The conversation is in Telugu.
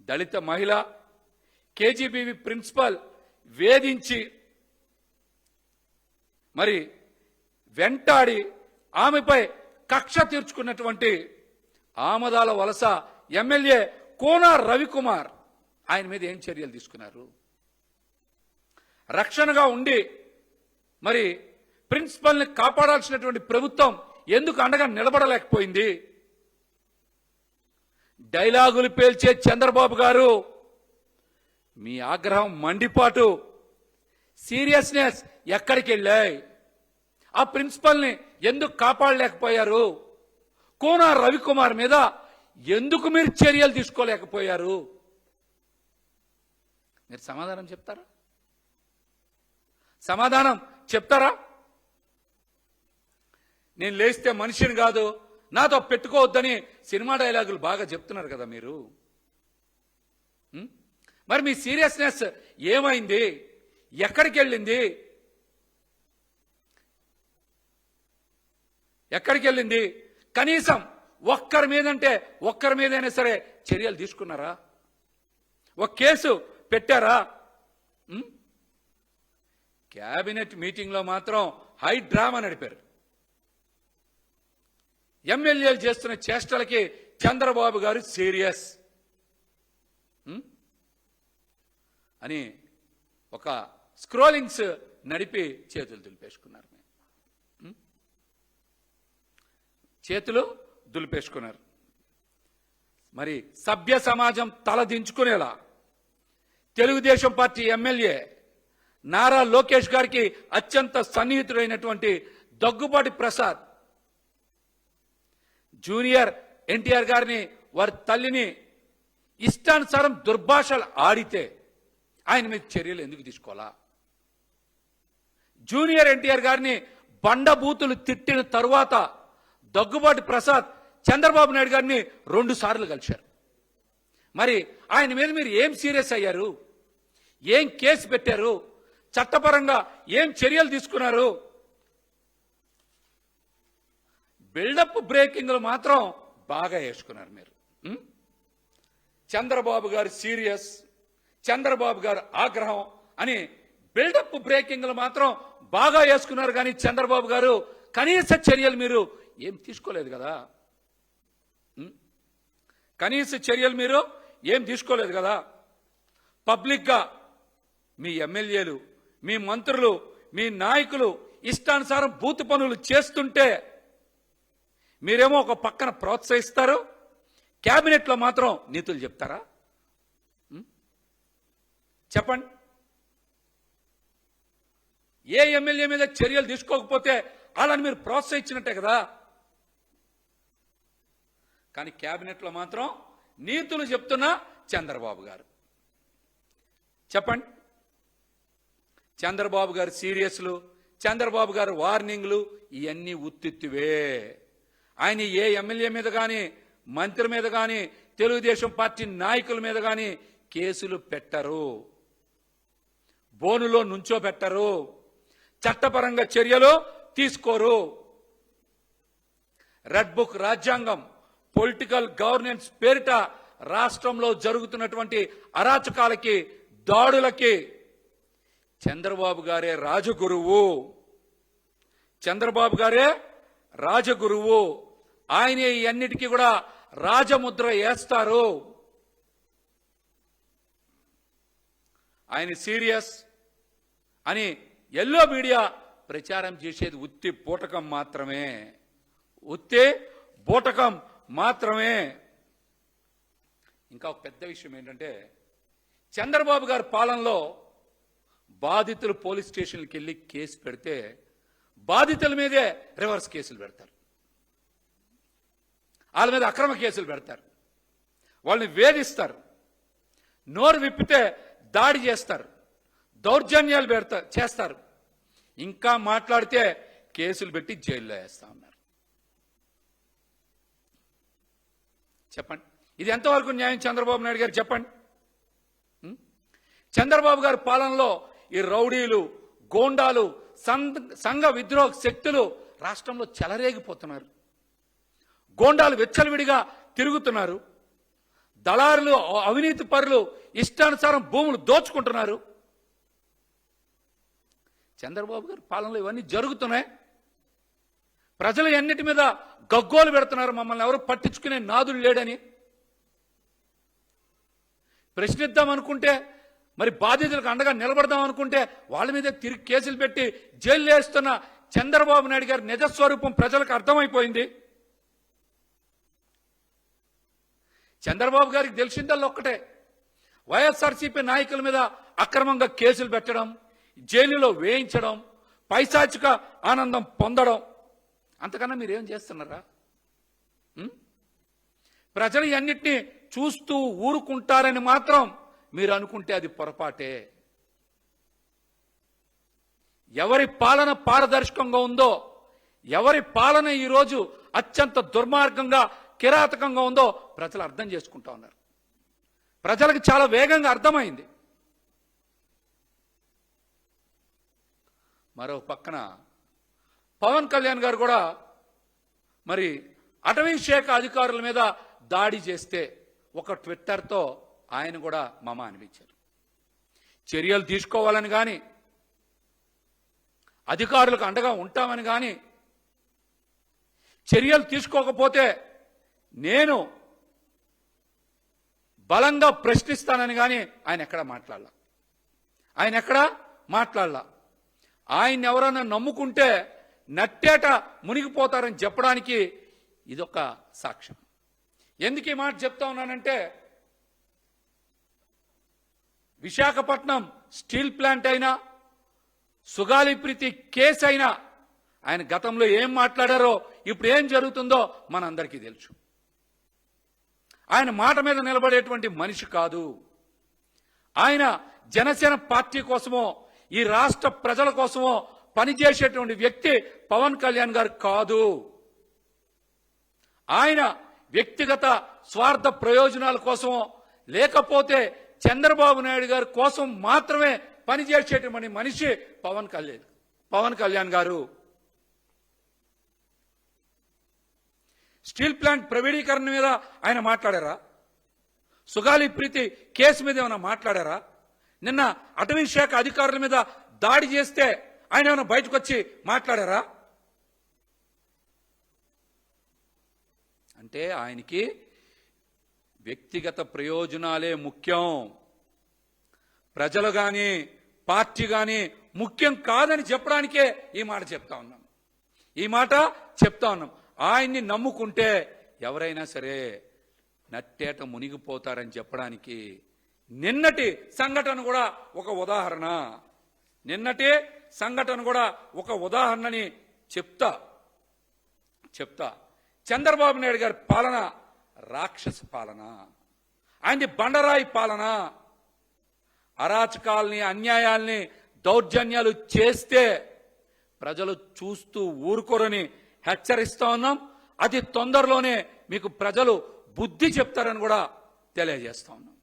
దళిత మహిళ కేజీబీవీ ప్రిన్సిపల్ వేధించి మరి వెంటాడి ఆమెపై కక్ష తీర్చుకున్నటువంటి ఆమదాల వలస ఎమ్మెల్యే కోన రవికుమార్ ఆయన మీద ఏం చర్యలు తీసుకున్నారు? రక్షణగా ఉండి మరి ప్రిన్సిపల్ని కాపాడాల్సినటువంటి ప్రభుత్వం ఎందుకు అండగా నిలబడలేకపోయింది? డైలాగులు పేల్చే చంద్రబాబు గారు మీ ఆగ్రహం, మండిపాటు, సీరియస్నెస్ ఎక్కడికి వెళ్ళాయి? ఆ ప్రిన్సిపల్ని ఎందుకు కాపాడలేకపోయారు? కోన రవికుమార్ మీద ఎందుకు మీరు చర్యలు తీసుకోలేకపోయారు? మీరు సమాధానం చెప్తారా? సమాధానం చెప్తారా? నేను లేస్తే మనిషిని కాదు, నాతో పెట్టుకోవద్దని సినిమా డైలాగులు బాగా చెప్తున్నారు కదా మీరు. మరి మీ సీరియస్నెస్ ఏమైంది? ఎక్కడికి వెళ్ళింది? ఎక్కడికి వెళ్ళింది? కనీసం ఒక్కరి మీదైనా సరే చర్యలు తీసుకున్నారా? ఒక కేసు పెట్టారా? క్యాబినెట్ మీటింగ్లో మాత్రం హై డ్రామా నడిపారు. ఎమ్మెల్యేలు చేస్తున్న చేష్టలకి చంద్రబాబు గారు సీరియస్ అని ఒక స్క్రోలింగ్స్ నడిపి చేతులు దులిపేసుకున్నారు. చేతులు దులిపేసుకున్నారు. మరి సభ్య సమాజం తలదించుకునేలా తెలుగుదేశం పార్టీ ఎమ్మెల్యే నారా లోకేష్ గారికి అత్యంత సన్నిహితుడైనటువంటి దగ్గుబాటి ప్రసాద్ జూనియర్ ఎన్టీఆర్ గారిని, వారి తల్లిని ఇష్టానుసారం దుర్భాషలు ఆడితే ఆయన మీద చర్యలు ఎందుకు తీసుకోవాలా? జూనియర్ ఎన్టీఆర్ గారిని బండబూతులు తిట్టిన తరువాత దగ్గుబాటి ప్రసాద్ చంద్రబాబు నాయుడు గారిని 2 సార్లు కలిశారు. మరి ఆయన మీద మీరు ఏం సీరియస్ అయ్యారు? ఏం కేసు పెట్టారు? చట్టపరంగా ఏం చర్యలు తీసుకున్నారు? బిల్డప్ బ్రేకింగ్లు మాత్రం బాగా వేసుకున్నారు మీరు. చంద్రబాబు గారు సీరియస్, చంద్రబాబు గారు ఆగ్రహం అని బిల్డప్ బ్రేకింగ్లు మాత్రం బాగా వేసుకున్నారు. కానీ చంద్రబాబు గారు కనీస చర్యలు మీరు ఏం తీసుకోలేదు కదా. కనీస చర్యలు మీరు ఏం తీసుకోలేదు కదా. పబ్లిక్గా మీ ఎమ్మెల్యేలు, మీ మంత్రులు, మీ నాయకులు ఇష్టానుసారం బూతు పనులు చేస్తుంటే మీరేమో ఒక పక్కన ప్రోత్సహిస్తారు, క్యాబినెట్లో మాత్రం నీతులు చెప్తారా? చెప్పండి. ఏ ఎమ్మెల్యే మీద చర్యలు తీసుకోకపోతే వాళ్ళని మీరు ప్రోత్సహించినట్టే కదా. కానీ క్యాబినెట్లో మాత్రం నీతులు చెప్తున్న చంద్రబాబు గారు. చెప్పండి. చంద్రబాబు గారు సీరియస్లు, చంద్రబాబు గారు వార్నింగ్లు ఇవన్నీ ఉత్తివే. ఆయన ఏ ఎమ్మెల్యే మీద కానీ, మంత్రి మీద కానీ, తెలుగుదేశం పార్టీ నాయకుల మీద కానీ కేసులు పెట్టరు, బోనులో నుంచోబెట్టరు, చట్టపరంగా చర్యలు తీసుకోరు. రెడ్ బుక్ రాజ్యాంగం, పొలిటికల్ గవర్నెన్స్ పేరిట రాష్ట్రంలో జరుగుతున్నటువంటి అరాచకాలకి, దాడులకి చంద్రబాబు గారే రాజగురువు. చంద్రబాబు గారే రాజగురువు. ఆయనే ఈ అన్నిటికీ కూడా రాజముద్ర వేస్తారు. ఆయన సీరియస్ అని ఎల్లో మీడియా ప్రచారం చేసేది ఉత్తి బూటకం మాత్రమే, ఉత్తి బూటకం మాత్రమే. ఇంకా ఒక పెద్ద విషయం ఏంటంటే, చంద్రబాబు గారి పాలనలో బాధితులు పోలీస్ స్టేషన్కి వెళ్ళి కేసు పెడితే బాధితుల మీదే రివర్స్ కేసులు పెడతారు, వాళ్ళ మీద అక్రమ కేసులు పెడతారు, వాళ్ళని వేధిస్తారు, నోరు విప్పితే దాడి చేస్తారు, దౌర్జన్యాలు చేస్తారు, ఇంకా మాట్లాడితే కేసులు పెట్టి జైల్లో వేస్తా ఉన్నారు. చెప్పండి, ఇది ఎంతవరకు న్యాయం చంద్రబాబు నాయుడు గారు? చెప్పండి. చంద్రబాబు గారి పాలనలో ఈ రౌడీలు, గోండాలు, సంఘ విద్రోహ శక్తులు రాష్ట్రంలో చెలరేగిపోతున్నారు. గోండాలు వెచ్చలవిడిగా తిరుగుతున్నారు, దళారులు, అవినీతి పరులు ఇష్టానుసారం భూములు దోచుకుంటున్నారు. చంద్రబాబు గారి పాలనలో ఇవన్నీ జరుగుతున్నాయి. ప్రజలు ఎన్నిటి మీద గగ్గోలు పెడుతున్నారు, మమ్మల్ని ఎవరు పట్టించుకునే నాదులు లేడని. ప్రశ్నిద్దాం అనుకుంటే, మరి బాధితులకు అండగా నిలబడదాం అనుకుంటే వాళ్ళ మీద తిరిగి కేసులు పెట్టి జైలు వేస్తున్న చంద్రబాబు నాయుడు గారి నిజస్వరూపం ప్రజలకు అర్థమైపోయింది. చంద్రబాబు గారికి తెలిసిందల్లా ఒక్కటే, వైఎస్ఆర్సీపీ నాయకుల మీద అక్రమంగా కేసులు పెట్టడం, జైలులో వేయించడం, పైశాచిక ఆనందం పొందడం. అంతకన్నా మీరేం చేస్తున్నారా? ప్రజలు అన్నిటినీ చూస్తూ ఊరుకుంటారని మాత్రం మీరు అనుకుంటే అది పొరపాటే. ఎవరి పాలన పారదర్శకంగా ఉందో, ఎవరి పాలన ఈరోజు అత్యంత దుర్మార్గంగా కిరాతకంగా ఉందో ప్రజలు అర్థం చేసుకుంటా ఉన్నారు. ప్రజలకు చాలా వేగంగా అర్థమైంది. మరో పక్కన పవన్ కళ్యాణ్ గారు కూడా మరి అటవీ శాఖ అధికారుల మీద దాడి చేస్తే ఒక ట్విట్టర్తో ఆయన కూడా మమ అనిపించారు. చర్యలు తీసుకోవాలని కానీ, అధికారులకు అండగా ఉంటామని కానీ, చర్యలు తీసుకోకపోతే నేను బలంగా ప్రశ్నిస్తానని కానీ ఆయన ఎక్కడా మాట్లాడలా. ఆయన ఎవరైనా నమ్ముకుంటే నట్టేట మునిగిపోతారని చెప్పడానికి ఇదొక సాక్ష్యం. ఎందుకు ఈ మాట చెప్తా ఉన్నానంటే, విశాఖపట్నం స్టీల్ ప్లాంట్ అయినా, సుగాలి ప్రీతి కేసు అయినా ఆయన గతంలో ఏం మాట్లాడారో, ఇప్పుడు ఏం జరుగుతుందో మనందరికీ తెలుసు. ఆయన మాట మీద నిలబడేటువంటి మనిషి కాదు. ఆయన జనసేన పార్టీ కోసమో, ఈ రాష్ట్ర ప్రజల కోసమో పనిచేసేటువంటి వ్యక్తి పవన్ కళ్యాణ్ గారు కాదు. ఆయన వ్యక్తిగత స్వార్థ ప్రయోజనాల కోసమో, లేకపోతే చంద్రబాబు నాయుడు గారి కోసం మాత్రమే పనిచేసేటువంటి మనిషి పవన్ కళ్యాణ్ గారు. స్టీల్ ప్లాంట్ ప్రైవేటీకరణ మీద ఆయన మాట్లాడారా? సుగాలి ప్రీతి కేసు మీద ఏమైనా మాట్లాడారా? నిన్న అటవీ శాఖ అధికారుల మీద దాడి చేస్తే ఆయన ఏమైనా బయటకు వచ్చి మాట్లాడారా? అంటే ఆయనకి వ్యక్తిగత ప్రయోజనాలే ముఖ్యం, ప్రజలు కానీ పార్టీ కానీ ముఖ్యం కాదని చెప్పడానికే ఈ మాట చెప్తా ఉన్నాం. ఆయన్ని నమ్ముకుంటే ఎవరైనా సరే నట్టేట మునిగిపోతారని చెప్పడానికి నిన్నటి సంఘటన కూడా ఒక ఉదాహరణని చెప్తా. చంద్రబాబు నాయుడు గారి పాలన రాక్షస పాలన, ఆయనది బండరాయి పాలన. అరాచకాల్ని, అన్యాయాల్ని, దౌర్జన్యాలు చేస్తే ప్రజలు చూస్తూ ఊరుకోరని హెచ్చరిస్తా ఉన్నాం. అతి తొందరలోనే మీకు ప్రజలు బుద్ధి చెప్తారని కూడా తెలియజేస్తా ఉన్నాం.